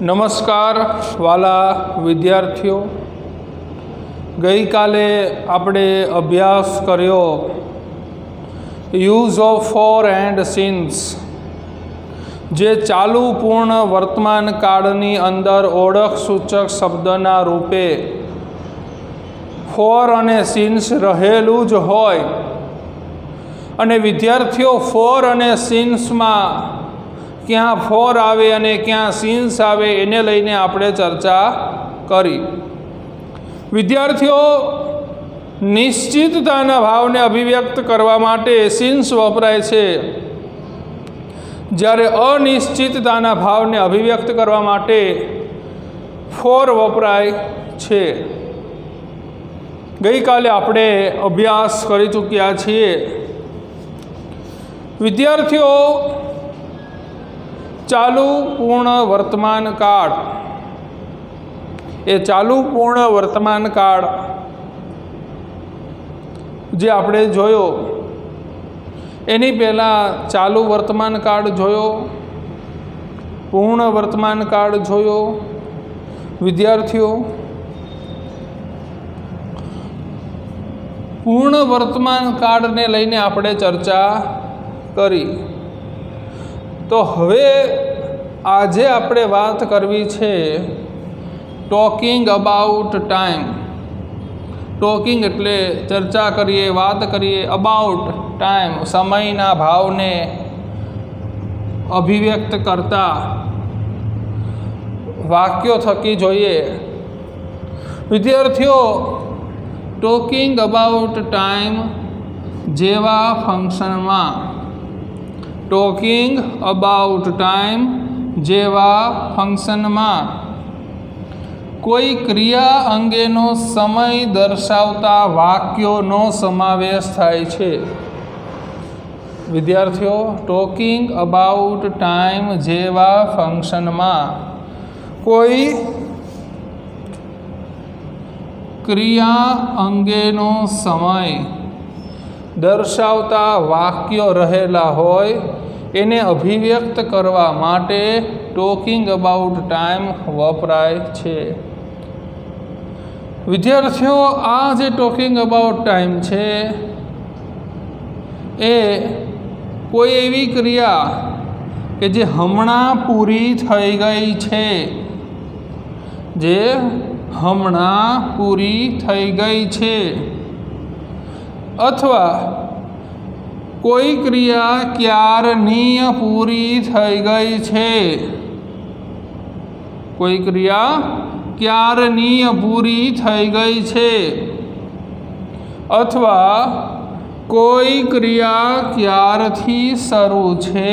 નમસ્કાર વાલા વિદ્યાર્થીઓ, ગઈકાલે આપણે અભ્યાસ કર્યો use of for and since, જે ચાલુ પૂર્ણ વર્તમાન કાળની અંદર ઓળખ સૂચક શબ્દના રૂપે ફોર અને સિન્સ રહેલું જ હોય અને વિદ્યાર્થીઓ ફોર અને સિન્સમાં ક્યાં ફોર આવે અને ક્યાં સિન્સ આવે એને લઈને આપણે ચર્ચા કરી. વિદ્યાર્થીઓ નિશ્ચિતતાના ભાવને અભિવ્યક્ત કરવા માટે સિન્સ વપરાય છે, જ્યારે અનિશ્ચિતતાના ભાવને અભિવ્યક્ત કરવા માટે ફોર વપરાય છે. ગઈકાલે આપણે અભ્યાસ કરી ચૂક્યા છીએ. વિદ્યાર્થીઓ, ચાલુ પૂર્ણ વર્તમાન કાળ, એ ચાલુ પૂર્ણ વર્તમાન કાળ જે આપણે જોયો, એની પહેલાં ચાલુ વર્તમાન કાળ જોયો, પૂર્ણ વર્તમાન કાળ જોયો. વિદ્યાર્થીઓ, પૂર્ણ વર્તમાન કાળને લઈને આપણે ચર્ચા કરી. તો હવે આજે આપણે વાત કરવી છે ટોકિંગ અબાઉટ ટાઈમ. ટોકિંગ એટલે ચર્ચા કરીએ, વાત કરીએ. અબાઉટ ટાઈમ, સમયના ભાવને અભિવ્યક્ત કરતા વાક્યો થકી જોઈએ. વિદ્યાર્થીઓ, ટોકિંગ અબાઉટ ટાઈમ જેવા ફંક્શનમાં, ટોકિંગ અબાઉટ ટાઈમ જેવા ફંક્શનમાં કોઈ ક્રિયા અંગેનો સમય દર્શાવતા વાક્યોનો સમાવેશ થાય છે. વિદ્યાર્થીઓ, ટોકિંગ અબાઉટ ટાઈમ જેવા ફંક્શનમાં કોઈ ક્રિયા અંગેનો સમય દર્શાવતા વાક્યો રહેલા હોય એને અભિવ્યક્ત કરવા માટે ટોકિંગ અબાઉટ ટાઈમ વપરાય છે. વિદ્યાર્થીઓ, આ જે ટોકિંગ અબાઉટ ટાઈમ છે એ કોઈ એવી ક્રિયા કે જે હમણાં પૂરી થઈ ગઈ છે, જે હમણાં પૂરી થઈ ગઈ છે, અથવા કોઈ ક્રિયા ક્યારની પૂરી થઈ ગઈ છે, કોઈ ક્રિયા ક્યારની પૂરી થઈ ગઈ છે, અથવા કોઈ ક્રિયા ક્યારથી શરૂ છે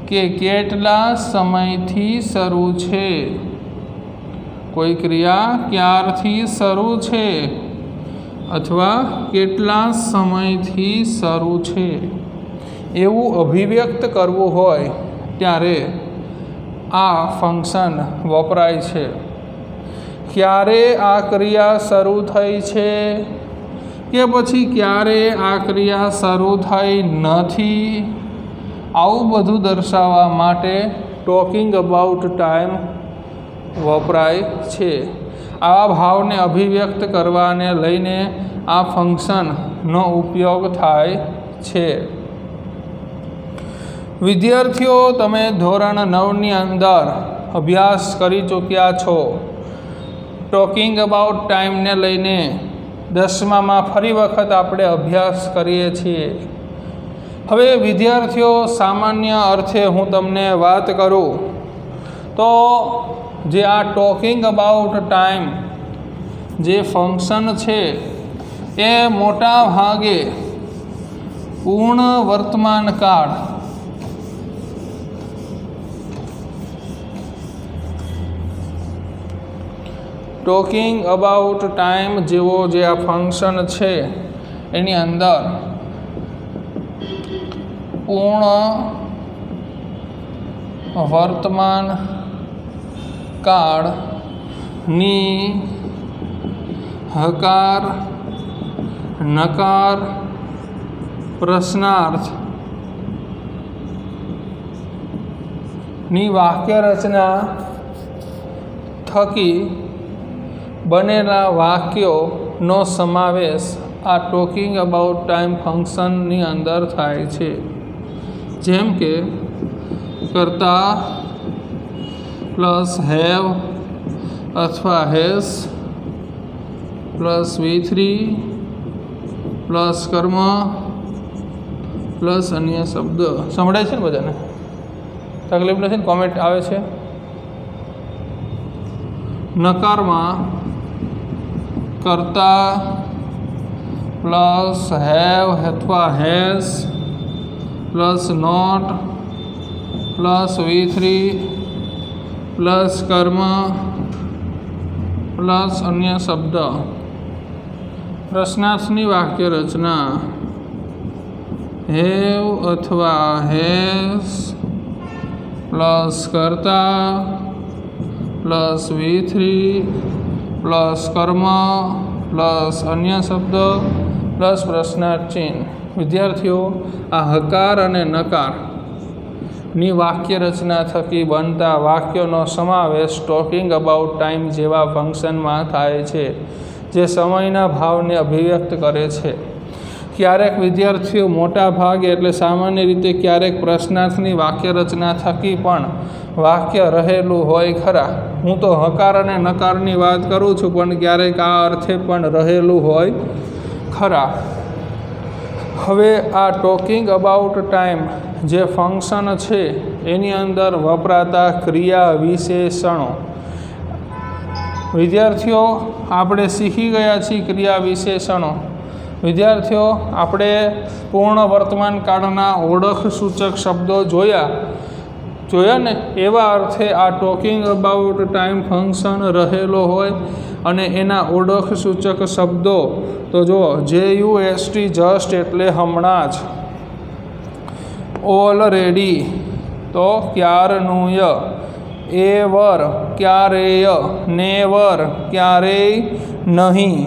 કે કેટલા સમયથી શરૂ છે. કોઈ ક્રિયા ક્યારથી શરૂ છે અથવા કેટલા સમયથી શરૂ છે એવું અભિવ્યક્ત કરવું હોય ત્યારે આ ફંક્શન વપરાય છે. ક્યારે આ ક્રિયા શરૂ થઈ છે કે પછી ક્યારે આ ક્રિયા શરૂ થઈ નથી, આવું બધું દર્શાવવા માટે ટોકિંગ અબાઉટ ટાઈમ વપરાય છે. આવા ભાવને અભિવ્યક્ત કરવાને લઈને આ ફંક્શનનો ઉપયોગ થાય છે. વિદ્યાર્થીઓ, તમે ધોરણ 9ની અંદર અભ્યાસ કરી ચૂક્યા છો. ટોકિંગ અબાઉટ ટાઈમને લઈને 10મામાં ફરી વખત આપણે અભ્યાસ કરીએ છીએ. હવે વિદ્યાર્થીઓ, સામાન્ય અર્થે હું તમને વાત કરું તો જે આ ટોકિંગ અબાઉટ ટાઈમ જે ફંક્શન છે એ મોટા ભાગે પૂર્ણ વર્તમાન કાળ, ટોકિંગ અબાઉટ ટાઈમ જેવો જે આ ફંક્શન છે એની અંદર પૂર્ણ વર્તમાન કાળની હકાર, નકાર, પ્રશ્નાર્થ ની વાક્ય રચના થકી બનેલા વાક્યોનો સમાવેશ આ ટોકિંગ અબાઉટ ટાઈમ ફંક્શનની અંદર થાય છે. જેમ કે કરતા પ્લસ હેવ અથવા હેઝ પ્લસ V3 પ્લસ કર્મ પ્લસ અન્ય શબ્દ. સંભળાય છે ને બધાને? તકલીફ નથી ને? કોમેન્ટ આવે છે? નકારમાં કરતા પ્લસ હેવ અથવા has plus not plus V3 plus કર્મ પ્લસ અન્ય શબ્દ. પ્રશ્નાર્થની વાક્ય રચના હેવ અથવા હેઝ પ્લસ કરતા પ્લસ V3 પ્લસ કર્મ પ્લસ અન્ય શબ્દ પ્લસ પ્રશ્નાર્થ ચિહ્ન. વિદ્યાર્થીઓ, આ હકાર અને નકારની વાક્ય રચના થકી બનતા વાક્યોનો સમાવેશ ટોકિંગ અબાઉટ ટાઈમ જેવા ફંક્શનમાં થાય છે, જે સમયના ભાવને અભિવ્યક્ત કરે છે. ક્યારેક વિદ્યાર્થીઓ મોટા ભાગે એટલે સામાન્ય રીતે ક્યારેક પ્રશ્નાર્થની વાક્ય રચના થકી પણ વાક્ય રહેલું હોય ખરા. હું તો હકાર અને નકારની વાત કરું છું, પણ ક્યારેક આ અર્થે પણ રહેલું હોય ખરા. હવે આ ટોકિંગ અબાઉટ ટાઈમ જે ફંક્શન છે એની અંદર વપરાતા ક્રિયા વિશેષણો. વિદ્યાર્થીઓ, આપણે શીખી ગયા છીએ ક્રિયા વિશેષણો. વિદ્યાર્થીઓ, આપણે પૂર્ણ વર્તમાન કાળના ઓળખ સૂચક શબ્દો જોયા ને? એવા અર્થે આ ટોકિંગ અબાઉટ ટાઈમ ફંક્શન રહેલો હોય અને એના ઓળખ સૂચક શબ્દો તો જુઓ, JUST જસ્ટ એટલે હમણાં જ, ઓલરેડી તો ક્યારનુંય, એવર ક્યારેય, નેવર ક્યારેય નહીં,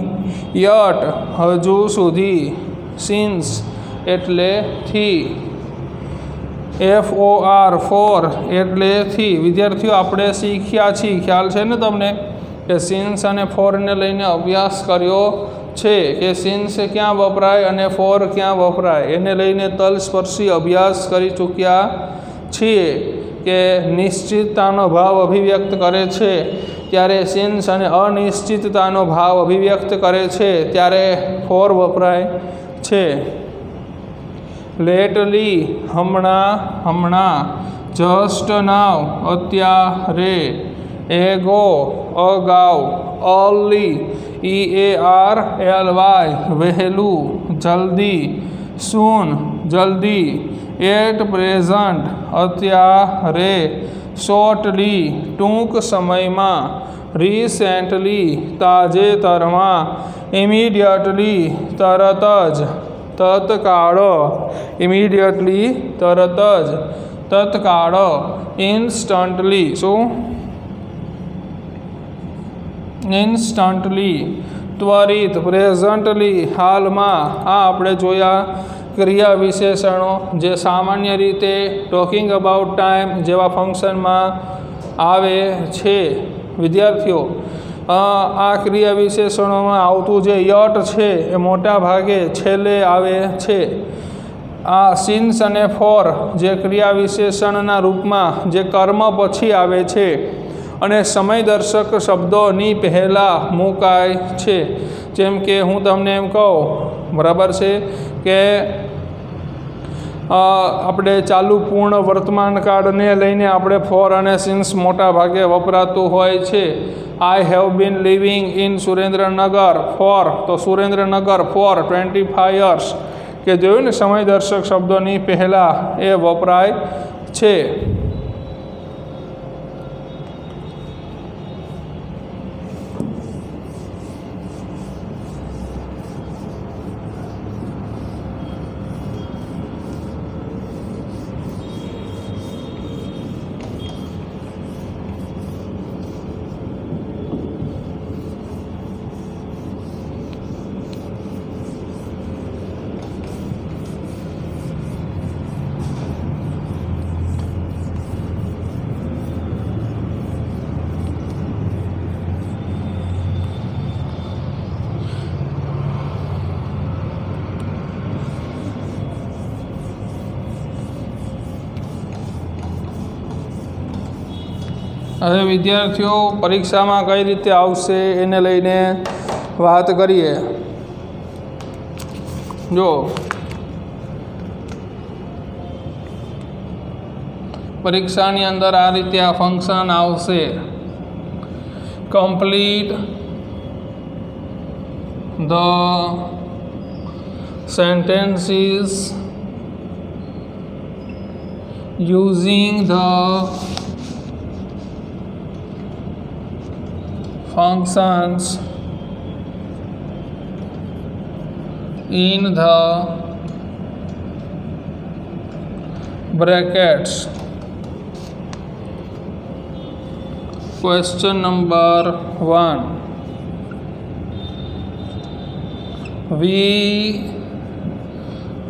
યટ હજુ સુધી, સિન્સ એટલે થી, FOR એટલે થી. વિદ્યાર્થીઓ, આપણે શીખ્યા છીએ, ખ્યાલ છે ને તમને કે સિન્સ અને ફોરને લઈને અભ્યાસ કર્યો છે કે સિન્સ ક્યાં વપરાય અને ફોર ક્યાં વપરાય, એને લઈને તલસ્પર્શી અભ્યાસ કરી ચૂક્યા છીએ. કે નિશ્ચિતતાનો ભાવ અભિવ્યક્ત કરે છે ત્યારે સિન્સ અને અનિશ્ચિતતાનો ભાવ અભિવ્યક્ત કરે છે ત્યારે ફોર વપરાય છે. લેટલી હમણાં, જસ્ટ નાવ અત્યારે, એગો અગાઉ, અર્લી EARLY વહેલું, જલ્દી, સૂન જલ્દી, એટ પ્રેઝન્ટ અત્યારે, શોર્ટલી ટૂંક સમયમાં, રિસેન્ટલી તાજેતરમાં, ઇમિડિયટલી તરત જ, તત્કાળ, ઇમિડિયટલી તરત જ, તત્કાળ, ઇન્સ્ટન્ટલી શું? ઇન્સ્ટન્ટલી, ત્વરિત, પ્રેઝન્ટલી હાલમાં. આ આપણે જોયા ક્રિયા વિશેષણો જે સામાન્ય રીતે ટોકિંગ અબાઉટ ટાઈમ જેવા ફંક્શનમાં આવે છે. વિદ્યાર્થીઓ, આ ક્રિયા વિશેષણોમાં આવતું જે યટ છે એ મોટા ભાગે છેલ્લે આવે છે. આ સિન્સ અને ફોર જે ક્રિયા વિશેષણના રૂપમાં જે કર્મ પછી આવે છે અને સમયદર્શક શબ્દોની પહેલાં મુકાય છે. જેમ કે હું તમને એમ કહું, બરાબર છે, કે આપણે ચાલુ પૂર્ણ વર્તમાન કાળને લઈને આપણે ફોર અને સિન્સ મોટા ભાગે વપરાતું હોય છે. I have been living in Surendranagar for, તો સુરેન્દ્રનગર ફોર 25 years, કે જોયું ને, સમયદર્શક શબ્દોની પહેલાં એ વપરાય છે. હવે વિદ્યાર્થીઓ પરીક્ષામાં કઈ રીતે આવશે એને લઈને વાત કરીએ. જો પરીક્ષાની અંદર આ રીતે આ ફંક્શન આવશે. Complete the sentences using the functions in the brackets. Question number 1. We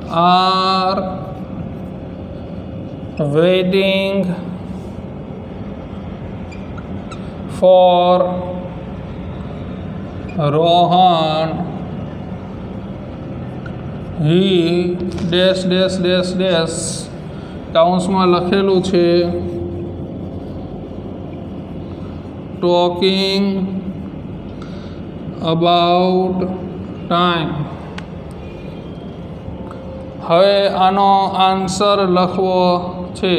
are waiting for Rohan. He dash dash dash dash કાઉન્સમાં લખેલું છે talking about time. હવે આનો આન્સર લખવો છે.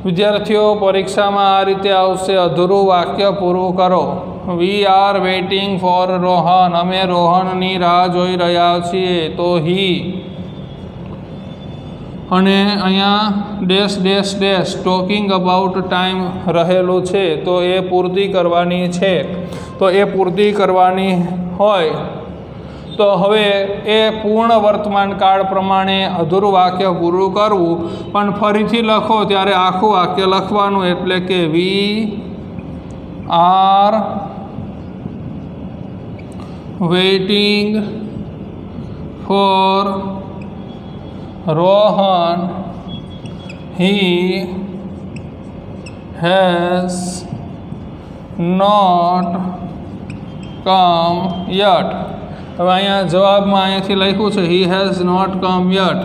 વિદ્યાર્થીઓ પરીક્ષામાં આ રીતે આવશે. અધૂરું વાક્ય પૂરું કરો. We are waiting for Rohan. અમે રોહનની રાહ જોઈ રહ્યા છીએ. તો હી અને અહીંયા dash dash dash talking about time રહેલું છે. તો એ પૂર્તિ કરવાની છે. તો એ પૂર્તિ કરવાની હોય તો હવે એ પૂર્ણ વર્તમાન કાળ પ્રમાણે અધૂરું વાક્ય પૂરું કરવું. પણ ફરીથી લખો ત્યારે આખું વાક્ય લખવાનું. એટલે કે we are waiting for Rohan. He has not come yet. હવે અહીંયા જવાબમાં અહીંયાથી લખ્યું છે he has not come yet.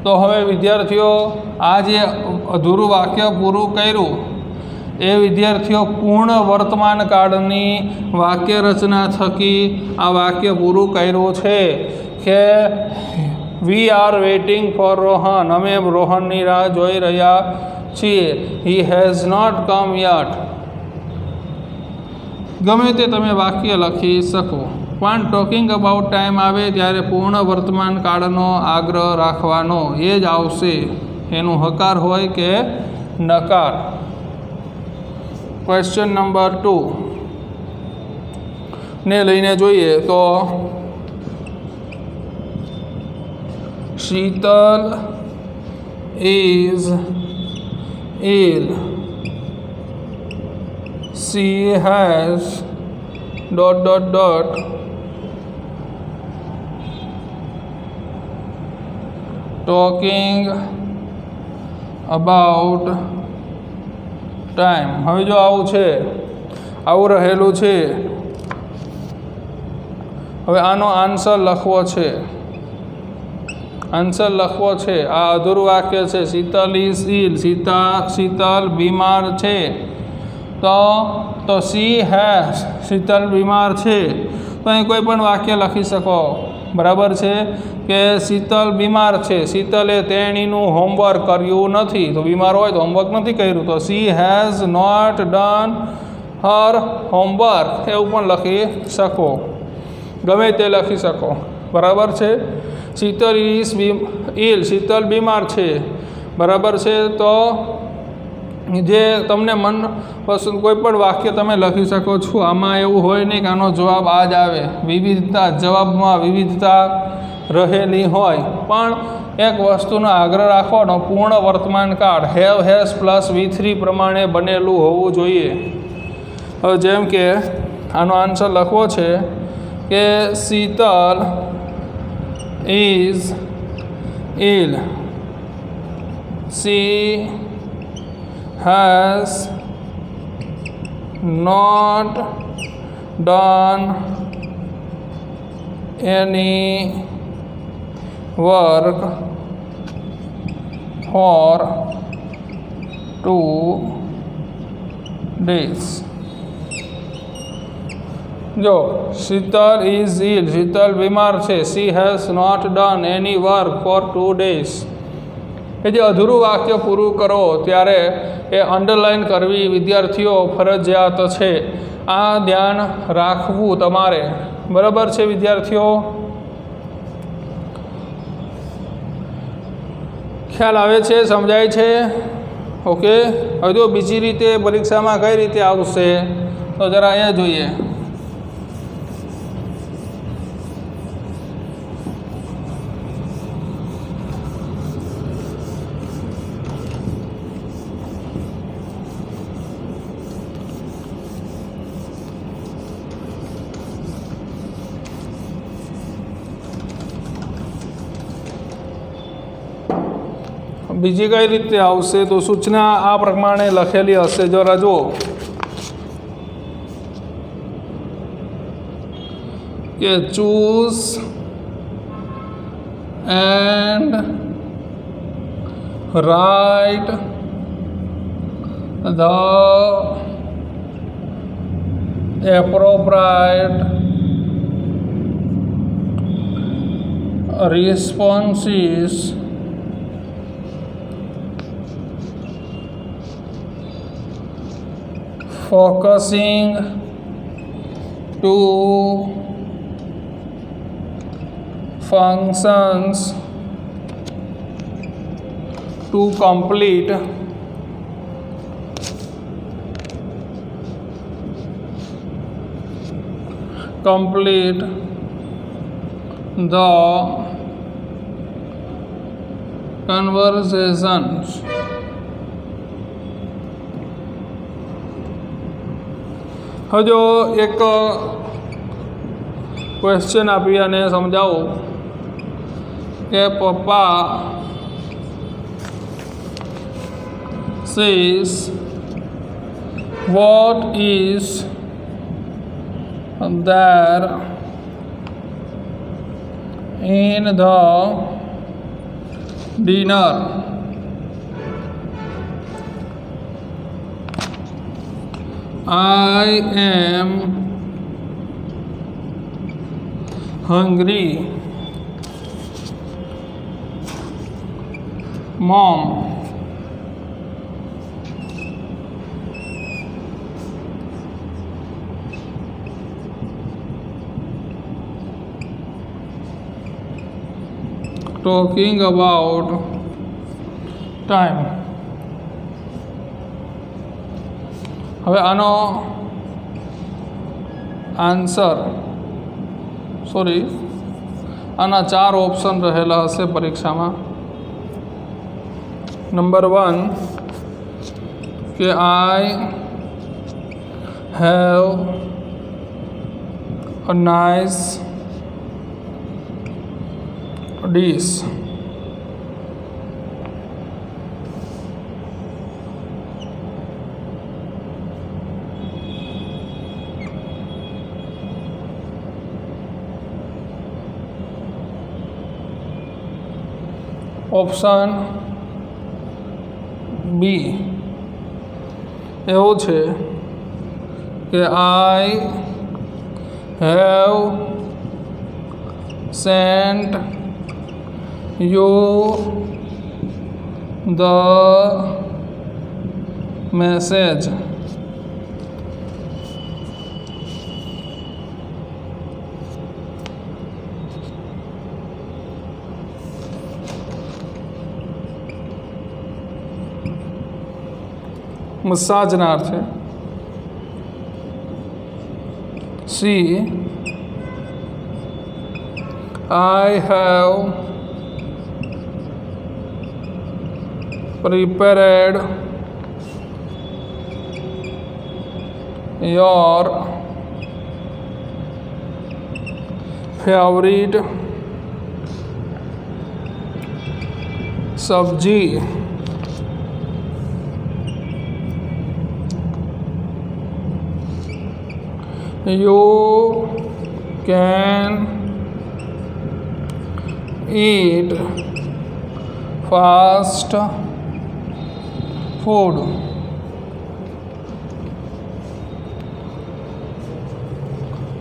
તો હવે વિદ્યાર્થીઓ આ જે અધૂરું વાક્ય પૂરું કર્યું એ વિદ્યાર્થીઓ પૂર્ણ વર્તમાન કાળની વાક્ય રચના થકી આ વાક્ય પૂરું કર્યું છે કે we are waiting for Rohan. અમે રોહનની રાહ જોઈ રહ્યા છીએ. He has not come yet. ગમે તે તમે વાક્ય લખી શકો. પણ ટોકિંગ અબાઉટ ટાઈમ આવે ત્યારે પૂર્ણ વર્તમાન કાળનો આગ્રહ રાખવાનો. એ જ આવશે. એનું હકાર હોય કે નકાર. ક્વેશ્ચન નંબર 2 ને લઈને જોઈએ તો Sheetal is ill. She has ... talking about time. હવે જો આવું છે, આવું રહેલું છે. હવે આનો આન્સર લખવો છે. આન્સર લખવો છે. આ અધૂરું વાક્ય છે. શીતલ ઇઝ ઇલ. શીતલ બીમાર છે. તો સી હેઝ. શીતલ બીમાર છે. તો અહીં કોઈ પણ વાક્ય લખી શકો. બરાબર છે કે શીતલ બીમાર છે. શીતલે તેણીનું હોમવર્ક કર્યું નથી. તો બીમાર હોય તો હોમવર્ક નથી કર્યું. તો she has not done her homework. એવું પણ લખી શકો. ગમે તે લખી શકો. બરાબર છે. શીતલ ઇઝ ઇલ. શીતલ બીમાર છે. બરાબર છે. તો જે તમને મન પસંદ કોઈ પણ વાક્ય તમે લખી શકો છો. આમાં એવું હોય નહીં કે આનો જવાબ આ જ આવે. વિવિધતા, જવાબમાં વિવિધતા રહેલી હોય. પણ એક વસ્તુનો આગ્રહ રાખવાનો, પૂર્ણ વર્તમાન કાળ હેવ હેઝ પ્લસ V3 પ્રમાણે બનેલું હોવું જોઈએ. હવે જેમ કે આનો આન્સર લખવો છે કે Sheetal is ill. She has not done any work for 2 days. જો શીતલ ઇઝ ઇલ, શીતલ બીમાર છે. she has not done any work for 2 days. એ જે અધૂરું વાક્ય પૂરું કરો ત્યારે એ અંડરલાઇન કરવી વિદ્યાર્થીઓ ફરજિયાત છે. આ ધ્યાન રાખવું તમારે. બરાબર છે વિદ્યાર્થીઓ? ખ્યાલ આવે છે? સમજાય છે? ઓકે. હવે જો બીજી રીતે પરીક્ષામાં કઈ રીતે આવશે તો જરા અહીંયા જોઈએ. બીજી કઈ રીતે આવશે તો સૂચના આ પ્રમાણે લખેલી હશે. જરા જુઓ કે choose and write the appropriate responses focusing to functions to complete the conversations. હજો એક ક્વેશ્ચન આપી અને સમજાવું કે પપ્પા says what is there in the dinner. I am hungry. Mom, talking about time. હવે આનો આન્સર આના 4 ઓપ્શન રહેલા હશે પરીક્ષામાં. નંબર 1 કે I have a nice dish. Option B એવું છે કે I have sent you the message. મસાજના અર્થે. C I have prepared your favorite sabji. You can eat fast food.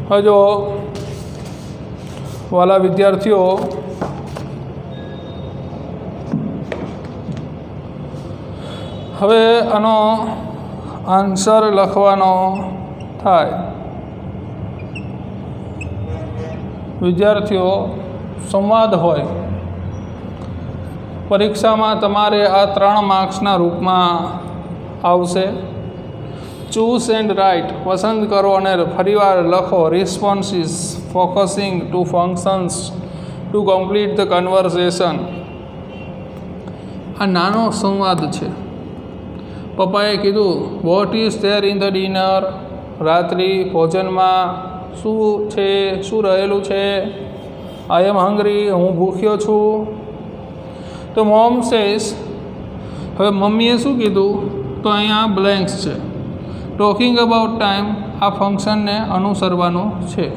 હજો વાલા વિદ્યાર્થીઓ, હવે આનો આન્સર લખવાનો થાય. વિદ્યાર્થીઓ, સંવાદ હોય પરીક્ષામાં તમારે આ 3 માર્ક્સના રૂપમાં આવશે. ચૂઝ એન્ડ રાઇટ, પસંદ કરો અને ફરીવાર લખો. Responses focusing to functions to complete the conversation. આ નાનો સંવાદ છે. પપ્પાએ કીધું what is there in the dinner, રાત્રિ ભોજનમાં શું છે, શું રહેલું છે. આઈ એમ હંગ્રી, હું ભૂખ્યો છું. તો મોમ સેઝ, હવે મમ્મીએ શું કીધું, તો અહીંયા બ્લેન્ક્સ છે. ટોકિંગ અબાઉટ ટાઈમ, આ ફંક્શનને અનુસરવાનું છે.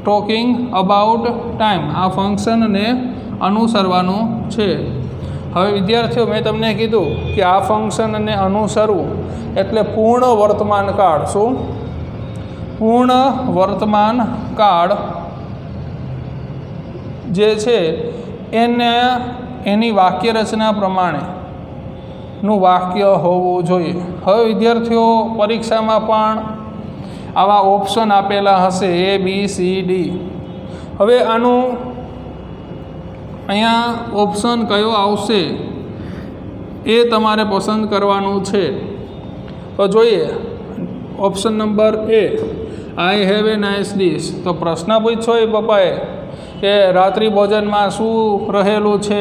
ટોકિંગ અબાઉટ ટાઈમ, આ ફંક્શનને અનુસરવાનું છે. હવે વિદ્યાર્થીઓ, મેં તમને કીધું કે આ ફંક્શનને અનુસરવું એટલે પૂર્ણ વર્તમાન કાળ. શું? પૂર્ણ વર્તમાન કાળ જે છે એની વાક્ય રચના પ્રમાણેનું વાક્ય હોવું જોઈએ. હવે વિદ્યાર્થીઓ, પરીક્ષામાં પણ આવા ઓપ્શન આપેલા હશે A, B, C, D. હવે આનું અહીંયા ઓપ્શન કયો આવશે એ તમારે પસંદ કરવાનું છે. તો જોઈએ, option number A, I have a nice dish. તો પ્રશ્ન પૂછ્યો એ પપ્પાએ કે રાત્રિ ભોજનમાં શું રહેલું છે,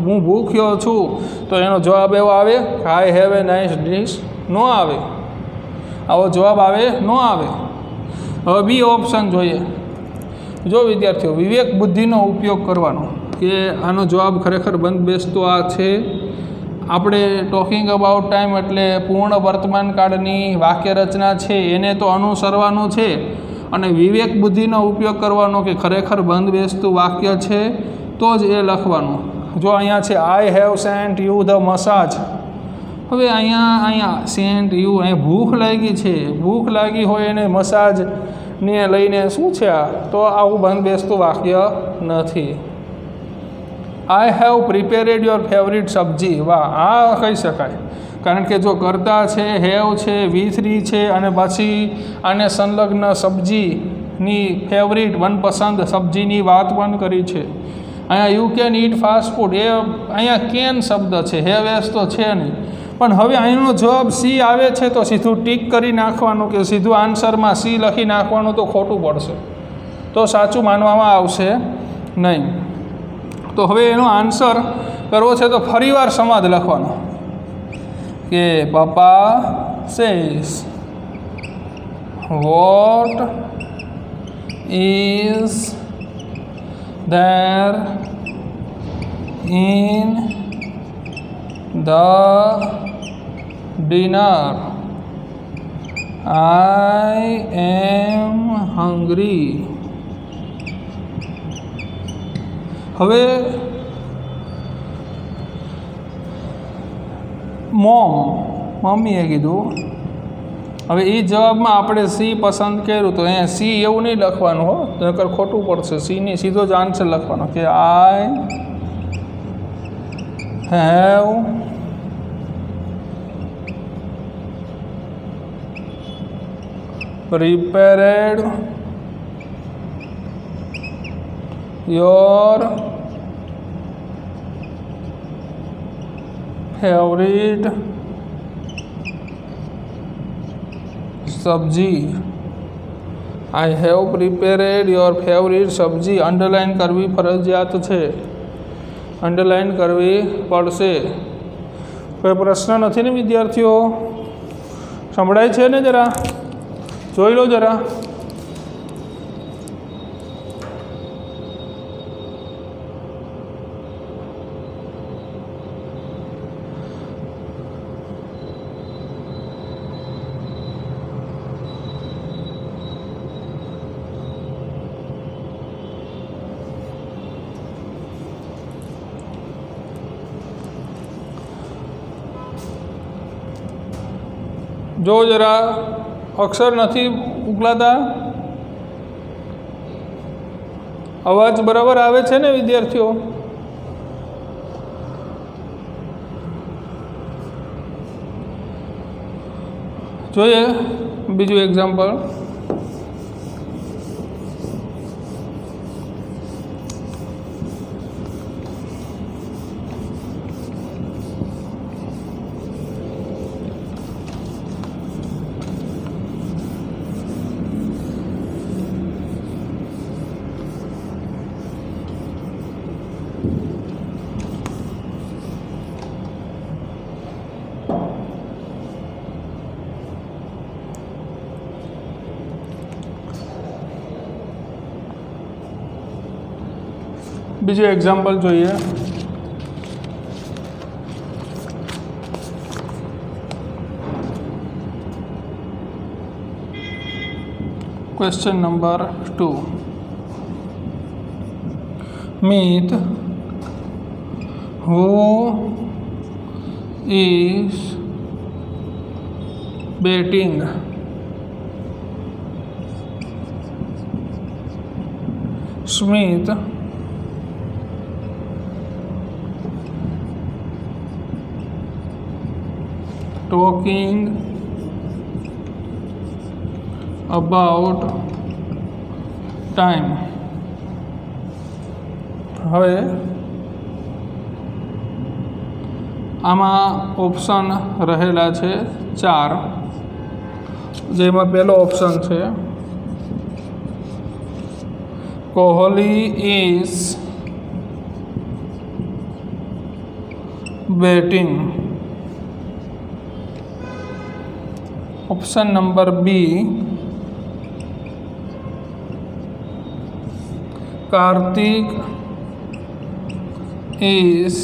હું ભૂખ્યો છું. તો એનો જવાબ એવો આવે કે I have a nice dish. ન આવે, આવો જવાબ આવે ન આવે. હવે બી ઓપ્શન જોઈએ. જો વિદ્યાર્થીઓ, વિવેક બુદ્ધિનો ઉપયોગ કરવાનો કે આનો જવાબ ખરેખર બંધ બેસતો આ છે. આપણે ટોકિંગ અબાઉટ ટાઈમ એટલે પૂર્ણ વર્તમાન કાળની વાક્ય રચના છે એને તો અનુસરવાનું છે, અને વિવેક બુદ્ધિનો ઉપયોગ કરવાનો કે ખરેખર બંધ બેસતું વાક્ય છે તો જ એ લખવાનું. જો અહીંયા છે I have Saint you the massage. હવે અહીંયા સેન્ટ યુ, અહીંયા ભૂખ લાગી છે. ભૂખ લાગી હોય એને મસાજને લઈને શું છે આ, તો આવું બંધ બેસતું વાક્ય નથી. આઈ હેવ પ્રિપેરેડ યોર ફેવરિટ સબ્જી. વાહ, આ કહી શકાય. કારણ કે જો કરતા છે, હેવ છે, V3 છે અને પછી આને સંલગ્ન સબ્જીની ફેવરિટ મનપસંદ સબ્જીની વાત પણ કરી છે. અહીંયા you can eat fast food, એ અહીંયા કેન શબ્દ છે, હેવ એસ તો છે નહીં. પણ હવે અહીંનો જવાબ સી આવે છે તો સીધું ટીક કરી નાખવાનું કે સીધું આન્સરમાં સી લખી નાખવાનું તો ખોટું પડશે, તો સાચું માનવામાં આવશે નહીં. તો હવે એનો આન્સર કરવો છે તો ફરીવાર સંવાદ લખવાનો કે પપ્પા says what is there in the dinner, I am hungry. હવે મમ્મીએ કીધું. હવે એ જવાબમાં આપણે સી પસંદ કર્યું તો અહીંયા સી એવું નહીં લખવાનું હો, નકર ખોટું પડશે. સીની સીધો જ આન્સર લખવાનો કે I have prepared your favorite સબ્જી. આઈ હેવ પ્રિપેરેડ યોર ફેવરિટ સબ્જી. અંડરલાઇન કરવી ફરજિયાત છે, અંડરલાઇન કરવી પડશે. કોઈ પ્રશ્ન નથી ને વિદ્યાર્થીઓ? સંભળાય છે ને? જરા જોઈ લો જરા. જો જરા અક્ષર નથી ઉકલાતા, અવાજ બરાબર આવે છે ને વિદ્યાર્થીઓ? જોઈએ બીજું એક્ઝામ્પલ. બીજું એક્ઝામ્પલ જોઈએ. Question number 2. Meet who is betting. Smith talking about time. હવે આમાં ઓપ્શન રહેલા છે 4, જેમાં પહેલો ઓપ્શન છે Kohli is batting. Option number B Kartik is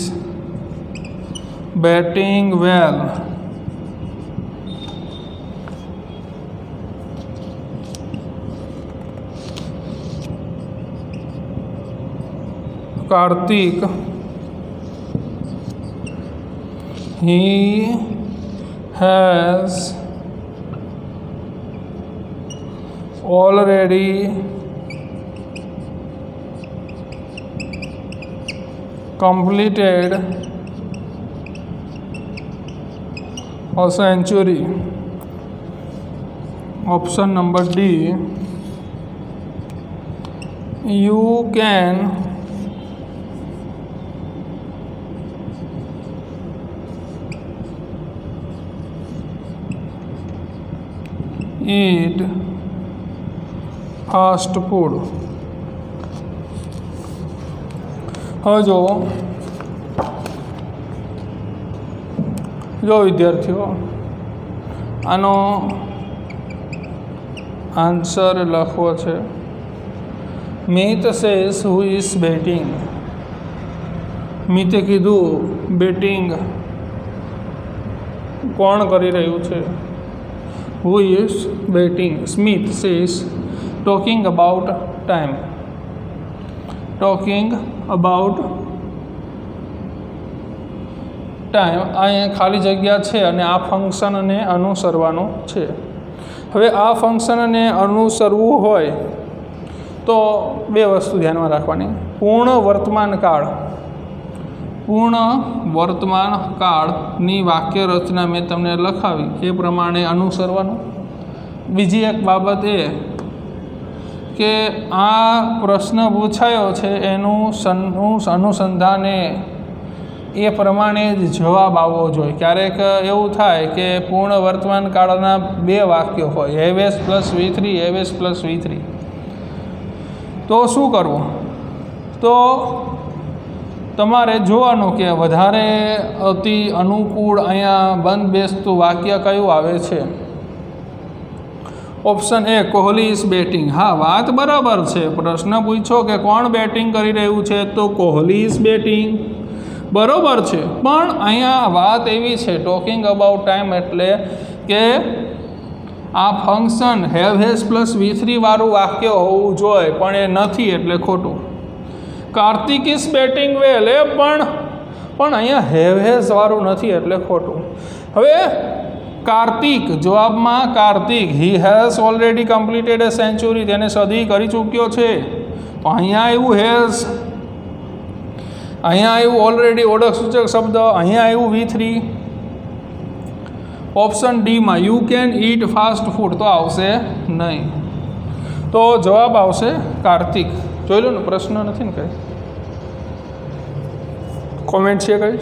batting well. Kartik he has already completed a century. Option number D, you can eat fast food. હવે જો વિદ્યાર્થીઓ, આનો આન્સર લખવો છે. મિત સેઝ હુ ઇઝ બેટિંગ. મિતે કીધું બેટિંગ કોણ કરી રહ્યું છે. Who is batting. Smith says talking about time. talking about time. અહીંયા ખાલી જગ્યા છે અને આ ફંક્શનને અનુસરવાનું છે. હવે આ ફંક્શનને અનુસરવું હોય તો બે વસ્તુ ધ્યાનમાં રાખવાની. પૂર્ણ વર્તમાન કાળની વાક્ય રચના મેં તમને લખાવી એ પ્રમાણે અનુસરવાનું. બીજી એક બાબત એ કે આ પ્રશ્ન પૂછાયો છે એનું અનુસંધાને એ પ્રમાણે જ જવાબ આવવો જોઈએ. ક્યારેક એવું થાય કે પૂર્ણ વર્તમાન કાળના બે વાક્યો હોય, હેવેસ પ્લસ V3, હેવેસ પ્લસ V3. તો શું કરવું? તો તમારે જોવાનું કે વધારે અતિ અનુકૂળ અહીંયા બંધ બેસતું વાક્ય કયું આવે છે. Option A Kohli is batting. હા, વાત બરાબર છે. પ્રશ્ન પૂછ્યો કે કોણ બેટિંગ કરી રહ્યું છે, તો કોહલી ઇઝ બેટિંગ, બરાબર છે. પણ અહીંયા વાત એવી છે ટોકિંગ અબાઉટ ટાઈમ, એટલે કે આ function have has plus V3 વાળું વાક્ય હોવું જોઈએ, પણ એ નથી એટલે ખોટું. કાર્તિક ઇઝ બેટિંગ વેલ, એ પણ અહીંયા હેવ હેઝ વાળું નથી એટલે ખોટું. હવે કાર્તિક, જવાબમાં Kartik. He has already completed a century, તેને સદી કરી ચૂક્યો છે. તો અહીંયા આવ્યું હેઝ, અહીંયા આવ્યું ઓલરેડી ઓળખ સૂચક શબ્દ, અહીંયા આવ્યું V3. ઓપ્શન ડીમાં you can eat fast food તો આવશે નહીં. તો જવાબ આવશે કાર્તિક. જોઈ લો ને, પ્રશ્ન નથી ને કંઈ, કોમેન્ટ છે કંઈ?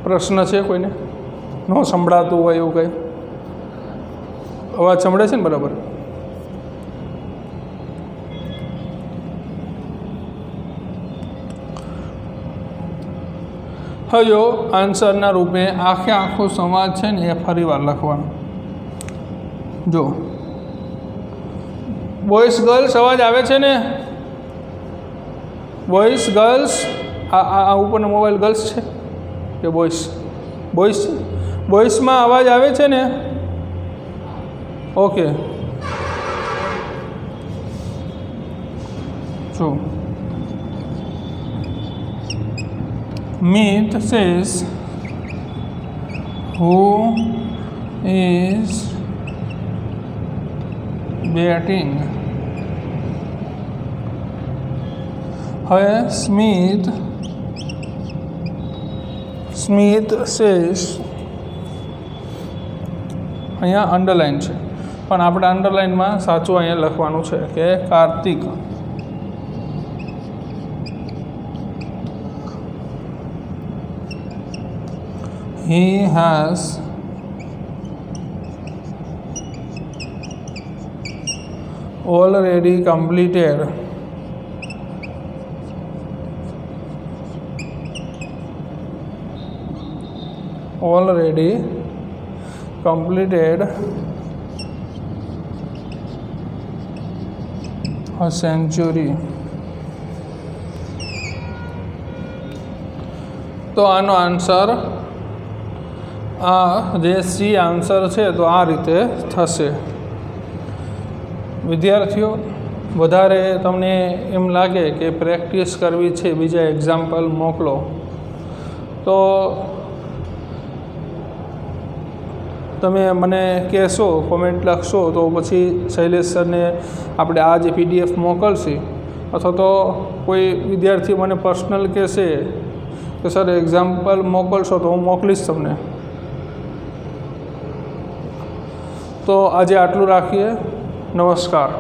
પ્રશ્ન છે કોઈને? ન સંભળાતું હોય એવું કંઈ? અવાજ સંભળે છે ને બરાબર? હવે આન્સરના રૂપે આખો સમાજ છે ને એ ફરીવાર લખવાનો. જો બોયઝ ગર્લ્સ અવાજ આવે છે ને? બોયઝ ગર્લ્સ, આ ઉપરનો મોબાઈલ ગર્લ્સ છે કે બોયઝ? બોયઝ, બોયઝમાં અવાજ આવે છે ને? ઓકે. જો Meet says who is batting. હવે Smith says, અહીંયા અંડરલાઇન છે પણ આપણે અંડરલાઇનમાં સાચું અહીંયા લખવાનું છે કે Kartik. He has already completed a century. તો આનો આન્સર, આ જે સી આન્સર છે તો આ રીતે થશે. વિદ્યાર્થીઓ, વધારે તમને એમ લાગે કે પ્રેક્ટિસ કરવી છે, બીજા એક્ઝામ્પલ મોકલો, તો તમે મને કહેશો, કોમેન્ટ લખશો, તો પછી શૈલેષ સરને આપણે આ જે PDF મોકલશે, અથવા તો કોઈ વિદ્યાર્થી મને પર્સનલ કહેશે કે સર એક્ઝામ્પલ મોકલશો તો હું મોકલીશ તમને. તો આજે આટલું રાખીએ. નમસ્કાર.